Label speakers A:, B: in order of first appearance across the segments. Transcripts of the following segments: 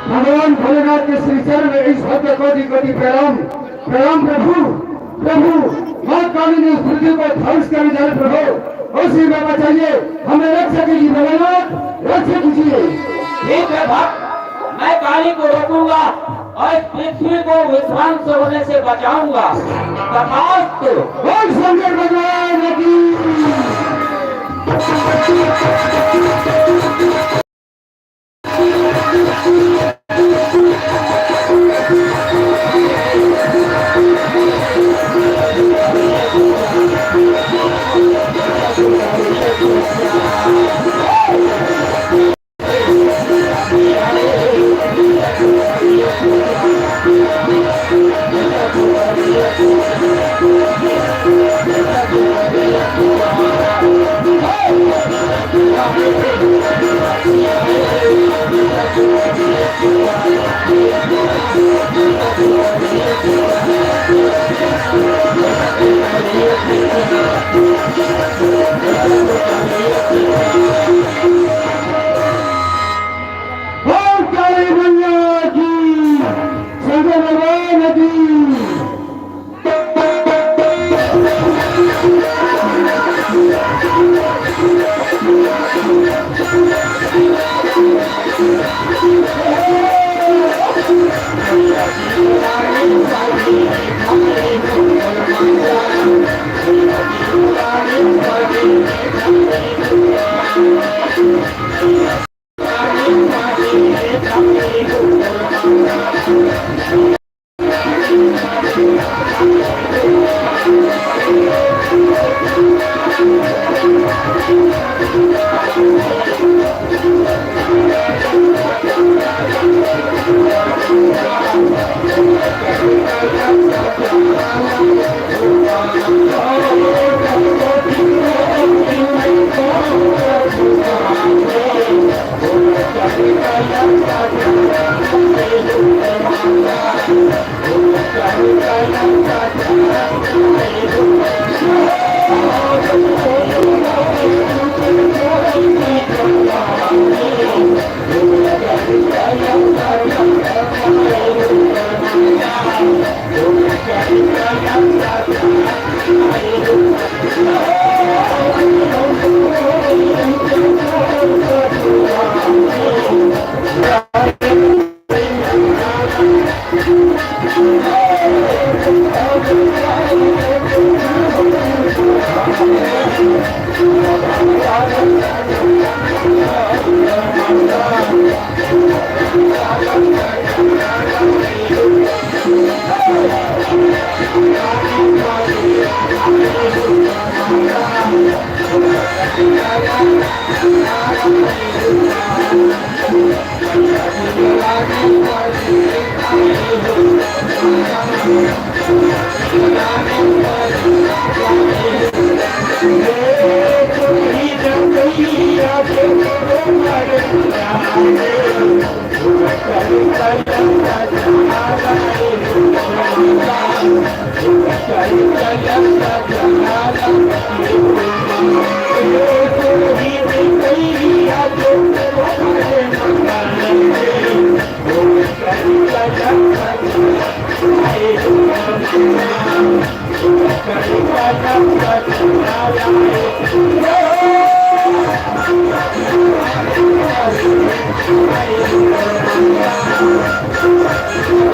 A: भगवान भोलेनाथ के श्री चरण में इस भक्त कोटि कोटि प्रणाम प्रणाम प्रभु प्रभु माँ काली ने उस पृथ्वी को ध्वंस कर जाए प्रभु उसी में बचाइए हमें रक्षा कीजिए भोलेनाथ रक्षा कीजिए।
B: ठीक है भक्त मैं काली को रोकूंगा और इस पृथ्वी को विध्वंस होने से बचाऊंगा। तथास्तु।
A: बोल शंकर भगवान की Thank you.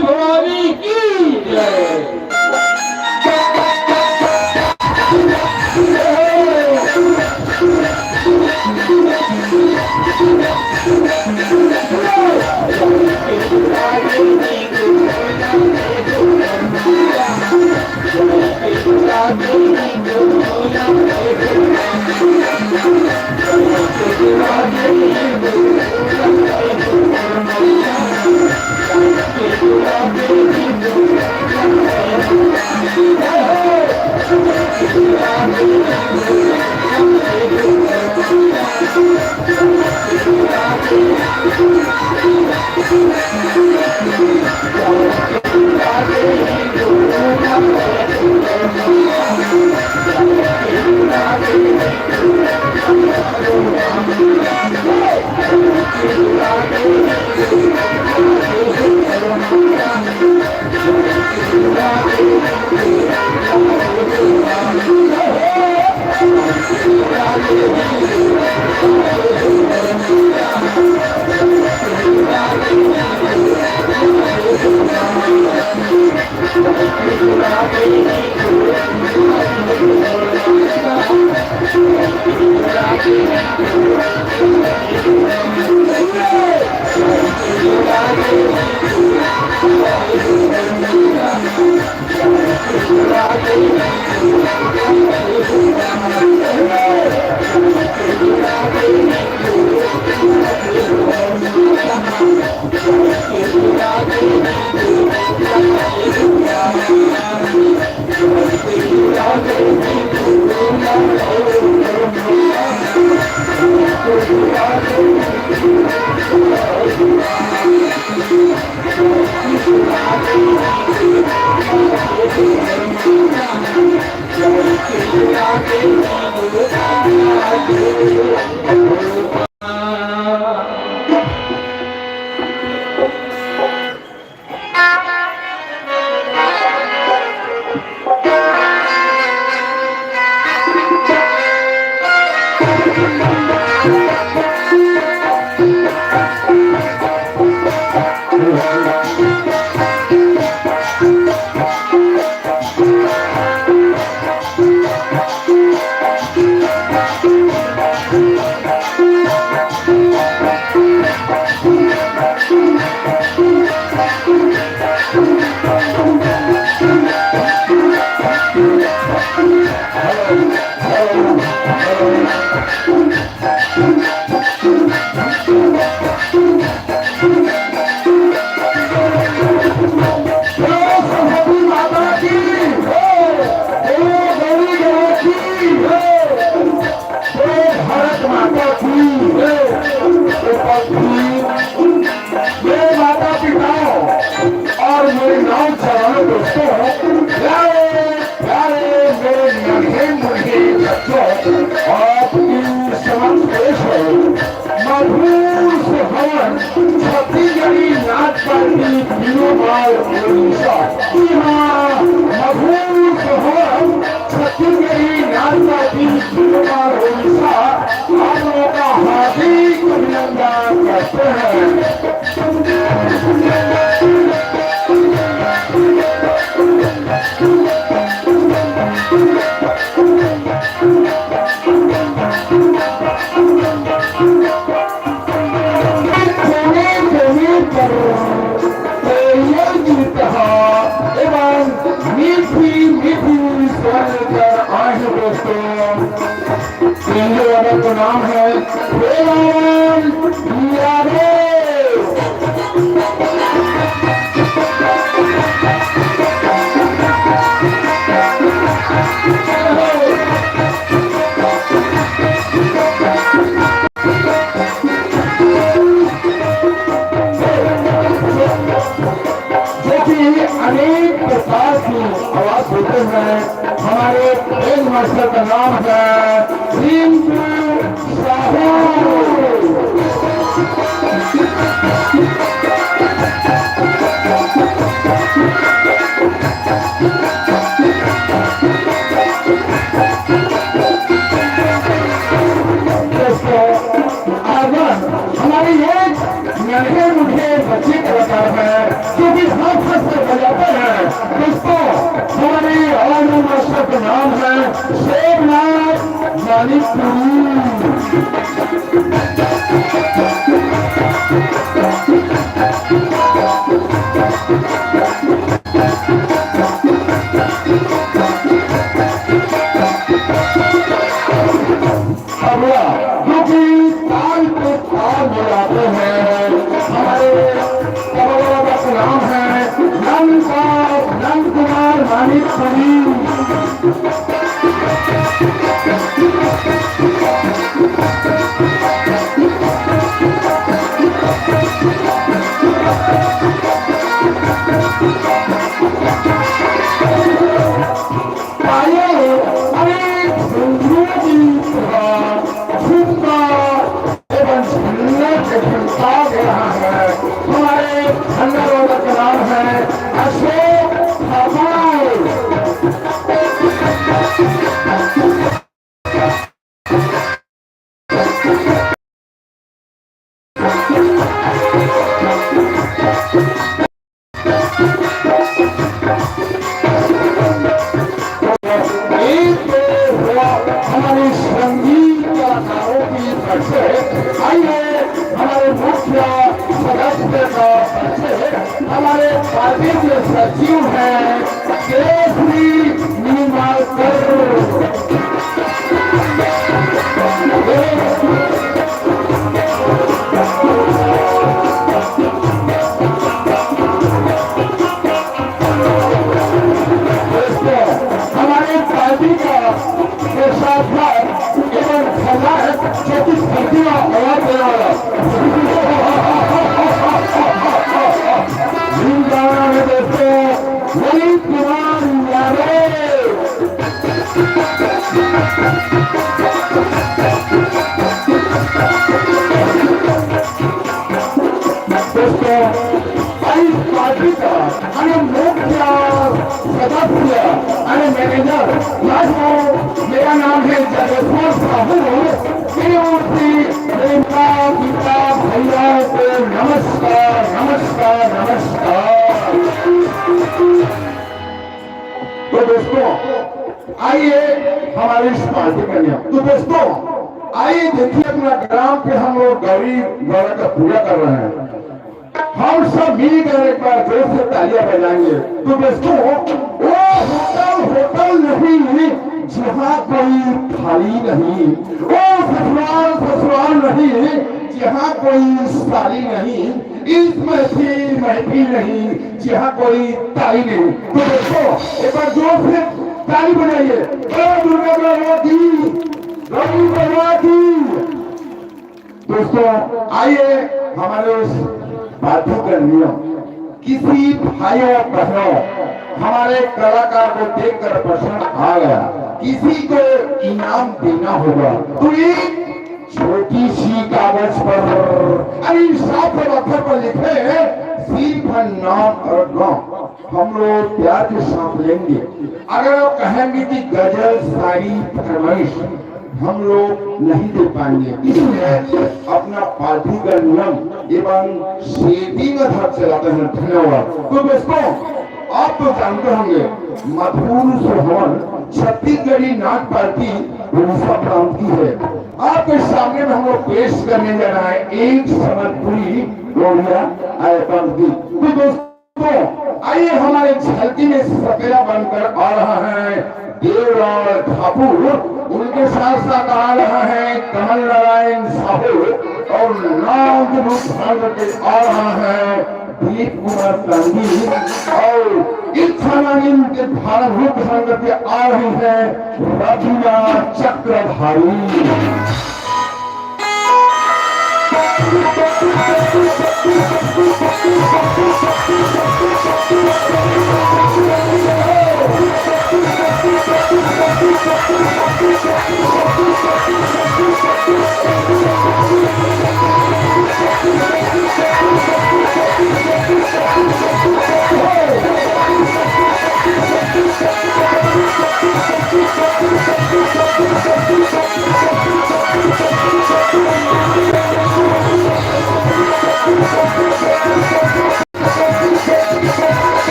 B: भवानी की जय।
A: नाम है की आवाज देते हैं। हमारे एक मास्टर का नाम है रिंकू साहू। हमारी एक नन्हे मुझे बच्चे कलाकार है जो कि हाथ से बजाते हैं। दोस्तों हमारी और मास्टर का नाम है शेखनाथ मानिकपुरी। अगला जो कि ताल पे ताल मिलाते हैं, हमारे बाबा का नाम है नंद कुमार मानिकपुरी। हमारे खंडरों का नाम है अशोक ठाकुर। हमारी संगीत कलाकारों की तरफ से आइए हमारे मुख्य सदस्य का परिचय हमारे पार्टी के सचिव हैं केसरी नीमालकर। हमारे पार्टी का एवं खजानच 34 भर्तियां अवार्ड देने वाला दोस्तों ललित कुमार यादव। दोस्तों इस पार्टी का मुख्य सदस्य मैनेजर मेरा नाम है जगेश्वर साहू। पिता भैया को नमस्कार नमस्कार नमस्कार। तो दोस्तों आइए हमारे इस पार्टी का नियम। तो दोस्तों आइए देखिए अपना ग्राम पे हम लोग गौरी गौरा का पूजा कर रहे हैं। हम सब मिलकर एक बार जोर से तालियां बजाएंगे। तो दोस्तों वो होटल नहीं जहाँ कोई थाली नहीं, वो ससुराल नहीं जहाँ कोई साली नहीं, इस महफिल नहीं जहाँ कोई ताली नहीं। तो दोस्तों एक बार जोर से ताली बजाइए। दुर्गा माता की, गौरी माता की। दोस्तों आइए हमारे पार्टी का नियम, किसी भाइयों बहनों हमारे कलाकार को देखकर पसंद आ गया, किसी को इनाम देना होगा। तो एक छोटी सी कागज पर साफ अक्षर पर लिखे सिर्फ नाम और गांव हम लोग प्यार के साथ लेंगे। अगर आप कहेंगे कि गजल शायरी फरमाइश हम लोग नहीं दे पाएंगे, इसलिए अपना पार्टी का नियम एवं सेटिंग चलाते हैं। धन्यवाद। तो दोस्तों आप तो जानते होंगे मधुर सुहावन छत्तीसगढ़ी नाट पार्टी उड़ीसा प्रांत की है। आपके सामने में हम लोग पेश करने जा रहा है एक समरपुरी गौरिया आयतन की। तो दोस्तों आइए हमारे झलकी में सपेरा बनकर आ रहा है देवलाल ठाकुर। उनके साथ साथ आ रहा है कमल नारायण साहू और नाम के रूप धारण करके आ रहा है दिलीप कुमार गांधी और इच्छानंद के धारण रूप धारण करके आ रही है रबिया चक्रधारी।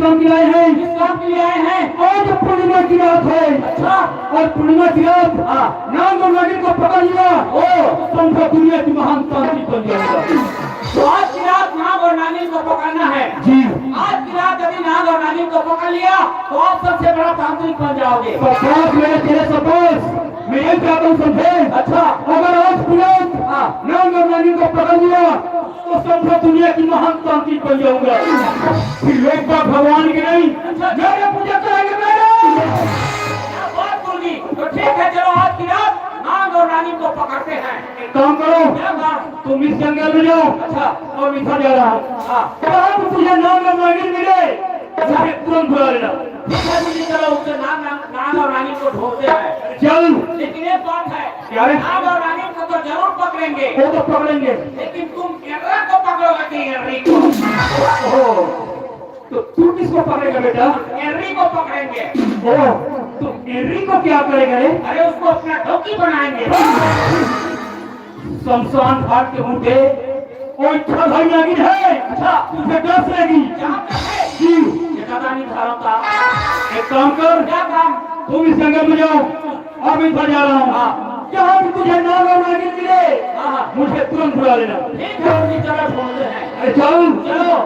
A: काम के लिए आए हैं?
B: किस काम के लिए आए हैं?
A: आज पूर्णिमा की रात है।
B: अच्छा,
A: और पूर्णिमा की रात नाग और नागिन को पकड़ लिया। समझो दुनिया की महान तांत्रिक बन जाएगा।
B: तो आज की रात नाग और नागिन को पकड़ना है।
A: जी।
B: आज की रात यदि नाग और नागिन को पकड़ लिया तो आप सबसे बड़ा तांत्रिक बन जाओगे।
A: सपास मेरे तेरे सपास मैं ये चाहता हूँ समझे।
B: अच्छा,
A: अगर आज की रात नाग और नागिन को पकड़ लिया तो समझो दुनिया की महान तांत्रिक बन जाऊंगा। फिर लोग बाग भगवान के नहीं मेरे पूजा करेंगे मेरे।
B: क्या बात बोली? तो ठीक है, चलो आज की रात नाग और नागिन को पकड़ते हैं।
A: एक काम करो,
B: क्या काम?
A: तुम इस जंगल में जाओ।
B: अच्छा,
A: और मैं इधर जा रहा हूँ। कहाँ पे तुझे नाग और नागिन मिले मुझे तुरंत बुला लेना।
B: ठीक है गुरुजी, चलो उससे नाग और नागिन को ढूंढते हैं।
A: चल।
B: लेकिन एक बात है,
A: क्या है?
B: नाग और नागिन को तो जरूर पकड़ेंगे,
A: वो तो पकड़ेंगे।
B: लेकिन तुम एर्रा को पकड़ोगे कि एर्री को?
A: ओह, तो तू किसको पकड़ेगा बेटा?
B: एर्री को पकड़ेंगे।
A: ओह, तो एर्री को क्या करेगा रे?
B: अरे उसको अपना ढोकी बनाएंगे।
A: शमशान घाट के मुद्दे कोई भाई नागिन है। अच्छा, तुझे डर लगी? जी।
B: ये पता नहीं था।
A: एक काम कर,
B: क्या काम?
A: तुम इस जंगल में जाओ और मैं इधर जा रहा हूँ। जहाँ भी तुझे नाग और नागिन मिले मुझे तुरंत बुला लेना।
B: ठीक है गुरुजी, चलो ढूंढते हैं।
A: अरे चल।
B: चलो।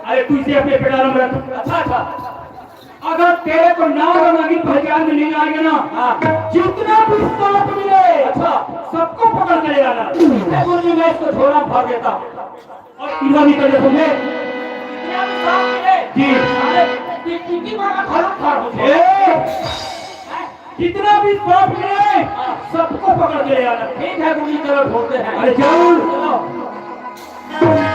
A: अरे तू इसे अपने पेट आराम रख।
B: अच्छा अच्छा,
A: अगर तेरे को नाग और नागिन पहचान में नहीं आएगा ना, जितना भी सांप मिले
B: अच्छा,
A: सबको पकड़ के ले आना।
B: गुरुजी मैं इसको झोला में भर देता हूँ।
A: और इधर निकल जा तुझे।
B: इतना भी सांप मिले?
A: जी।
B: अरे कितनी बड़ा खड़ूखाड़ हो गया।
A: जितना भी सांप मिले सबको पकड़ के ले आना।
B: ठीक है गुरुजी, चलो ढूंढते हैं।
A: अरे जरूर।
B: चलो।